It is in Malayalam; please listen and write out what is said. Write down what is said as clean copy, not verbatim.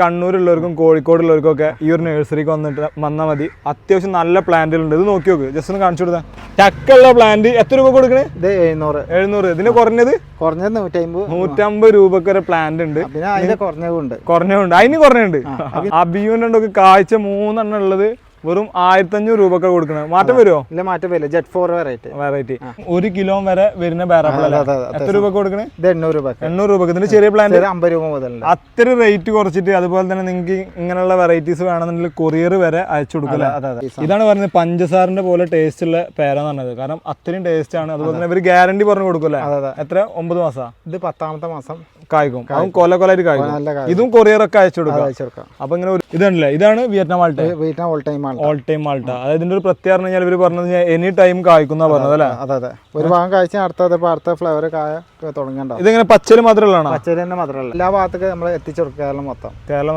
കണ്ണൂരുള്ളവർക്കും കോഴിക്കോടുള്ളവർക്കും ഒക്കെ ഈ ഒരു നഴ്സറിക്ക് വന്നാൽ മതി. അത്യാവശ്യം നല്ല പ്ലാന്റുകളുണ്ട്. ഇത് നോക്കി നോക്ക്, ജസ്റ്റ് ഒന്ന് കാണിച്ചു കൊടുത്താൽ. ചക്കുള്ള പ്ലാന്റ് എത്ര രൂപ കൊടുക്കണേ? ഇത് 700. ഇതിന് കുറഞ്ഞത് 150 രൂപക്ക് വരെ പ്ലാന്റ് ഉണ്ട്. കുറഞ്ഞുണ്ട്, അതിന് കുറഞ്ഞുണ്ട്. അബിയൂണ്ടൊക്കെ കാഴ്ച 3 എണ്ണം ഉള്ളത് വെറും 1500 രൂപക്ക് കൊടുക്കണേ. മാറ്റം വരുമോ? ഇല്ല, മാറ്റം വരില്ല. ജെറ്റ് 4 വെറൈറ്റി 1 കിലോ വരെ വരുന്ന ബാരാപ്പിൾ എത്ര രൂപ കൊടുക്കണേ? 800 രൂപക്ക്. ഇതിന്റെ ചെറിയ പ്ലാന്റ് 50 രൂപ മുതൽ. അത്ര റേറ്റ് കുറച്ചിട്ട് അതുപോലെ തന്നെ നിങ്ങൾക്ക് ഇങ്ങനെയുള്ള വെറൈറ്റീസ് വേണമെന്നുണ്ടെങ്കിൽ കൊറിയർ വരെ അയച്ചു കൊടുക്കില്ല. ഇതാണ് പറയുന്നത് പഞ്ചസാറിന്റെ പോലെ ടേസ്റ്റ് ഉള്ള പേരാന്ന് പറഞ്ഞത്. കാരണം അത്രയും ടേസ്റ്റ് ആണ്. അതുപോലെ തന്നെ ഇവർ ഗ്യാരണ്ടി പറഞ്ഞു കൊടുക്കൂല്ലേ? എത്ര? 9 മാസം. ഇത് 10ാമത്തെ മാസം കായ്ക്കും. അതും കൊല്ലായിട്ട് കായ്ക്കും. ഇതും കൊറിയർ ഒക്കെ അയച്ചു കൊടുക്കാം. അപ്പൊ ഇങ്ങനെ ഇതാണല്ലേ, ഇതാണ് Vietnam Malta. All time Malta. അതായത് ഇതിന്റെ ഒരു പ്രത്യേകത പറഞ്ഞാൽ ഇവർ പറഞ്ഞത് എനി ടൈം കായ്ക്കുന്ന പറഞ്ഞത് അല്ലേ? അതെ. ഒരു ഭാഗം കായ്ച്ച അടുത്ത ഫ്ലേവർ കായ തുടങ്ങണ്ട. ഇതിങ്ങനെ പച്ചല് മാത്രമുള്ളതാണോ? പച്ചല് തന്നെ മാത്രമല്ല, എല്ലാ ഭാഗത്തേക്ക് നമ്മൾ എത്തിച്ചു കൊടുക്കുക. കേരളം മൊത്തം.